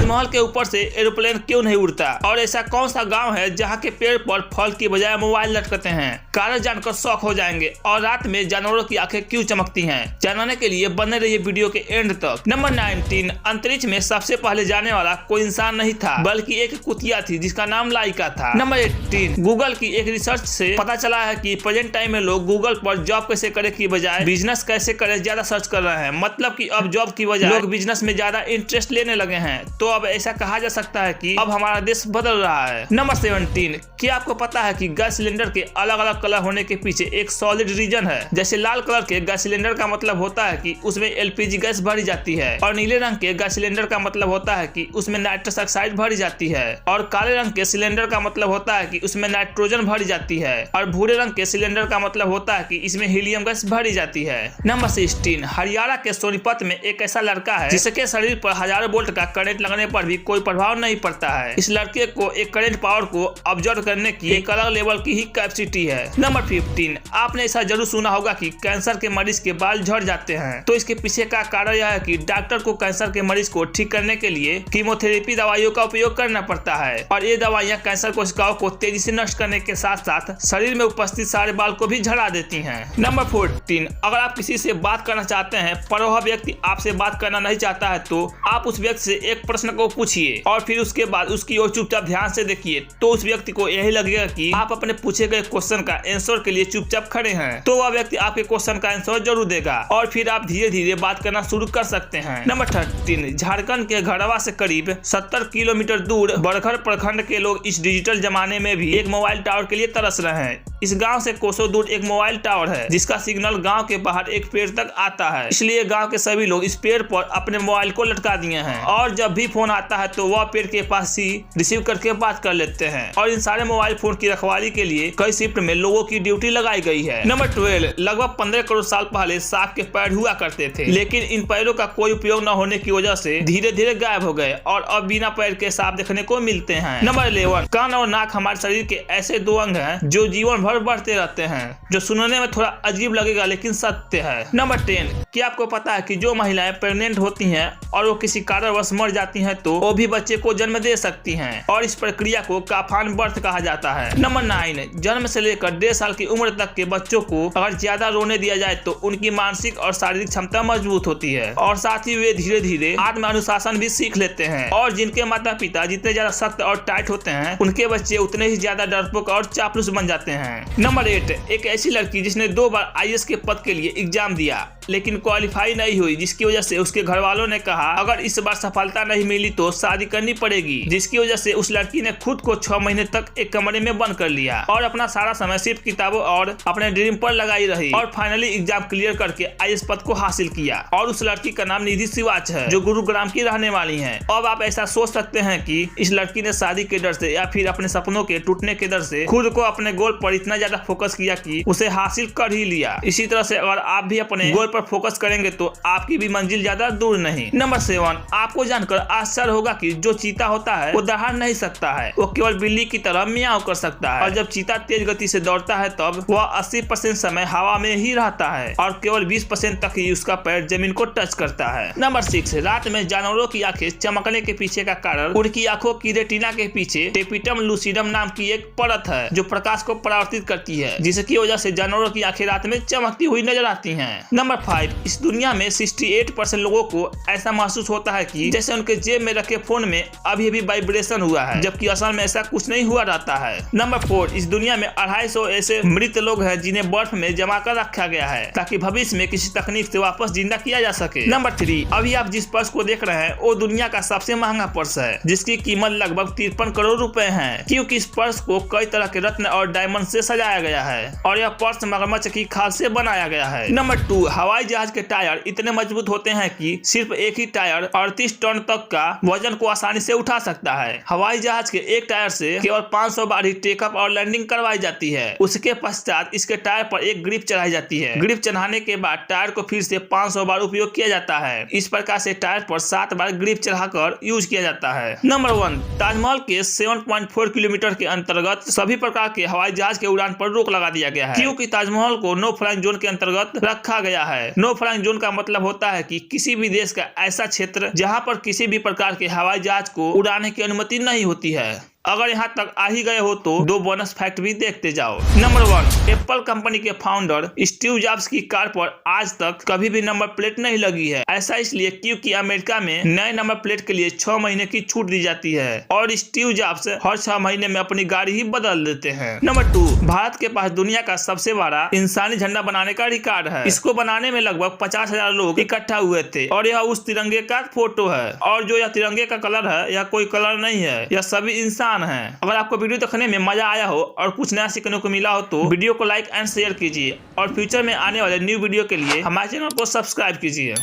ताजमहल के ऊपर से एरोप्लेन क्यों नहीं उड़ता? और ऐसा कौन सा गांव है जहां के पेड़ पर फल की बजाय मोबाइल लटकते हैं? कारण जानकर शौक हो जाएंगे। और रात में जानवरों की आंखें क्यों चमकती हैं? जानने के लिए बने रहिए वीडियो के एंड तक। नंबर 19, अंतरिक्ष में सबसे पहले जाने वाला कोई इंसान नहीं था बल्कि एक कुतिया थी जिसका नाम लाइका था। नंबर 18, गूगल की एक रिसर्च से पता चला है कि प्रेजेंट टाइम में लोग गूगल पर जॉब कैसे करे की बजाय बिजनेस कैसे करे ज्यादा सर्च कर रहे हैं। मतलब कि अब जॉब की बजाय लोग बिजनेस में ज्यादा इंटरेस्ट लेने लगे हैं। तो अब ऐसा कहा जा सकता है कि अब हमारा देश बदल रहा है। नंबर 17, क्या आपको पता है कि गैस सिलेंडर के अलग अलग कलर होने के पीछे एक सॉलिड रीजन है? जैसे लाल कलर के गैस सिलेंडर का मतलब होता है कि उसमें एलपीजी गैस भरी जाती है, और नीले रंग के गैस सिलेंडर का मतलब होता है कि उसमें नाइट्रस ऑक्साइड भरी जाती है, और काले रंग के सिलेंडर का मतलब होता है कि उसमें नाइट्रोजन भरी जाती है, और भूरे रंग के सिलेंडर का मतलब होता है कि इसमें हीलियम गैस भरी जाती है। नंबर 16, हरियाणा के सोनीपत में एक ऐसा लड़का है जिसके शरीर पर हजारों वोल्ट का करंट लगने पर भी कोई प्रभाव नहीं पड़ता है। इस लड़के को एक करंट पावर को ऑब्जर्व करने की एक अलग लेवल की ही कैपेसिटी है। नंबर 15, आपने ऐसा जरूर सुना होगा कि कैंसर के मरीज के बाल झड़ जाते हैं। तो इसके पीछे का कारण यह है कि डॉक्टर को कैंसर के मरीज को ठीक करने के लिए कीमोथेरेपी दवाइयों का उपयोग करना पड़ता है, और ये दवाइयाँ कैंसर कोशिकाओं को तेजी से नष्ट करने के साथ साथ शरीर में उपस्थित सारे बाल को भी झड़ा देती हैं। नंबर 14, अगर आप किसी से बात करना चाहते हैं पर वह व्यक्ति आपसे बात करना नहीं चाहता है तो आप उस व्यक्ति से एक प्रश्न को पूछिए और फिर उसके बाद उसकी ओर चुपचाप ध्यान से देखिए। तो उस व्यक्ति को यही लगेगा कि आप अपने पूछे गए क्वेश्चन का आंसर के लिए चुपचाप खड़े हैं। तो वह व्यक्ति आपके क्वेश्चन का आंसर जरूर देगा और फिर आप धीरे धीरे बात करना शुरू कर सकते हैं। नंबर 13, झारखंड के घड़वा से करीब 70 किलोमीटर दूर बड़खर प्रखंड के लोग इस डिजिटल जमाने में भी एक मोबाइल टावर के लिए तरस रहे हैं। इस गांव से कोसों दूर एक मोबाइल टावर है जिसका सिग्नल गांव के बाहर एक पेड़ तक आता है, इसलिए गांव के सभी लोग इस पेड़ पर अपने मोबाइल को लटका दिए हैं, और जब भी फोन आता है तो वह पेड़ के पास ही रिसीव करके बात कर लेते हैं। और इन सारे मोबाइल फोन की रखवाली के लिए कई शिफ्ट में लोगों की ड्यूटी लगाई गई है। नंबर 12, लगभग 15 करोड़ साल पहले सांप के पैर हुआ करते थे, लेकिन इन पैरों का कोई उपयोग न होने की वजह से धीरे धीरे गायब हो गए और अब बिना पैर के सांप देखने को मिलते हैं। नंबर 11, कान और नाक हमारे शरीर के ऐसे दो अंग हैं जो जीवन भर बढ़ते रहते हैं, जो सुनने में थोड़ा अजीब लगेगा लेकिन सत्य है। नंबर 10, क्या आपको पता है कि जो महिलाएं प्रेग्नेंट होती हैं और वो किसी कारणवश मर जाती हैं तो वो भी बच्चे को जन्म दे सकती हैं, और इस प्रक्रिया को काफान बर्थ कहा जाता है। नंबर 9, जन्म से लेकर 1.5 साल की उम्र तक के बच्चों को अगर ज्यादा रोने दिया जाए तो उनकी मानसिक और शारीरिक क्षमता मजबूत होती है, और साथ ही वे धीरे धीरे आत्म अनुशासन भी सीख लेते हैं। और जिनके माता पिता जितने ज्यादा सख्त और टाइट होते हैं उनके बच्चे उतने ही ज्यादा डरपोक और चापलूस बन जाते हैं। नंबर 8, एक ऐसी लड़की जिसने 2 बार IAS के पद के लिए एग्जाम दिया लेकिन क्वालिफाई नहीं हुई, जिसकी वजह से उसके घर वालों ने कहा अगर इस बार सफलता नहीं मिली तो शादी करनी पड़ेगी, जिसकी वजह से उस लड़की ने खुद को 6 महीने तक एक कमरे में बंद कर लिया और अपना सारा समय सिर्फ किताबों और अपने ड्रीम पर लगाई रही, और फाइनली एग्जाम क्लियर करके IAS पद को हासिल किया। और उस लड़की का नाम निधि सिवाच है जो गुरुग्राम की रहने वाली है। अब आप ऐसा सोच सकते हैं कि इस लड़की ने शादी के डर से या फिर अपने सपनों के टूटने के डर से खुद को अपने गोल पर इतना ज्यादा फोकस किया कि उसे हासिल कर ही लिया। इसी तरह से अगर आप भी अपने गोल पर फोकस करेंगे तो आपकी भी मंजिल ज्यादा दूर नहीं। नंबर 7, आपको जानकर आश्चर्य होगा कि जो चीता होता है वो दहाड़ नहीं सकता है, वो केवल बिल्ली की तरह मियाओ कर सकता है, और जब चीता तेज गति से दौड़ता है तब वह 80% समय हवा में ही रहता है और केवल 20% तक ही उसका पैर जमीन को टच करता है। नंबर 6, रात में जानवरों की आंखें चमकने के पीछे का कारण उनकी आंखों की रेटिना के पीछे टेपिटम लूसिडम नाम की एक परत है जो प्रकाश को परावर्तित करती है, जिसकी वजह से जानवरों की आंखें रात में चमकती हुई नजर आती हैं। नंबर 5, इस दुनिया में 68% लोगों को ऐसा महसूस होता है कि जैसे उनके जेब में रखे फोन में अभी भी वाइब्रेशन हुआ है, जबकि असल में ऐसा कुछ नहीं हुआ रहता है। नंबर 4, इस दुनिया में 250 ऐसे मृत लोग हैं जिन्हें बर्फ में जमा कर रखा गया है ताकि भविष्य में किसी तकनीक से वापस जिंदा किया जा सके। नंबर 3, अभी आप जिस पर्स को देख रहे हैं वो दुनिया का सबसे महंगा पर्स है, जिसकी कीमत लगभग 53 करोड़ रुपए है, क्योंकि इस पर्स को कई तरह के रत्न और डायमंड से सजाया गया है और यह पर्स मगरमच्छ की खाल से बनाया गया है। नंबर 2, हवाई जहाज के टायर इतने मजबूत होते हैं कि सिर्फ एक ही टायर 38 टन तक का वजन को आसानी से उठा सकता है। हवाई जहाज के एक टायर से केवल 500 बार ही टेकअप और लैंडिंग करवाई जाती है। उसके पश्चात इसके टायर पर एक ग्रिप चढ़ाई जाती है। ग्रिप चढ़ाने के बाद टायर को फिर से 500 बार उपयोग किया जाता है। इस प्रकार से टायर पर 7 बार ग्रिप चढ़ाकर यूज किया जाता है। नंबर 1, ताजमहल के 7.4 किलोमीटर के अंतर्गत सभी प्रकार के हवाई जहाज के उड़ान पर रोक लगा दिया गया है, क्योंकि ताजमहल को नो फ्लाइंग जोन के अंतर्गत रखा गया है है। नो फ्लाइंग जोन का मतलब होता है कि किसी भी देश का ऐसा क्षेत्र जहां पर किसी भी प्रकार के हवाई जहाज को उड़ाने की अनुमति नहीं होती है। अगर यहाँ तक आ ही गए हो तो 2 बोनस फैक्ट भी देखते जाओ। नंबर 1, एप्पल कंपनी के फाउंडर स्टीव जॉब्स की कार पर आज तक कभी भी नंबर प्लेट नहीं लगी है। ऐसा इसलिए क्योंकि अमेरिका में नए नंबर प्लेट के लिए 6 महीने की छूट दी जाती है और स्टीव जॉब्स हर 6 महीने में अपनी गाड़ी ही बदल देते हैं। नंबर 2, भारत के पास दुनिया का सबसे बड़ा इंसानी झंडा बनाने का रिकॉर्ड है। इसको बनाने में लगभग 50,000 लोग इकट्ठा हुए थे और यह उस तिरंगे का फोटो है। और जो यह तिरंगे का कलर है यह कोई कलर नहीं है, यह सभी इंसान है। अगर आपको वीडियो देखने में मजा आया हो और कुछ नया सीखने को मिला हो तो वीडियो को लाइक एंड शेयर कीजिए और फ्यूचर में आने वाले न्यू वीडियो के लिए हमारे चैनल को सब्सक्राइब कीजिए।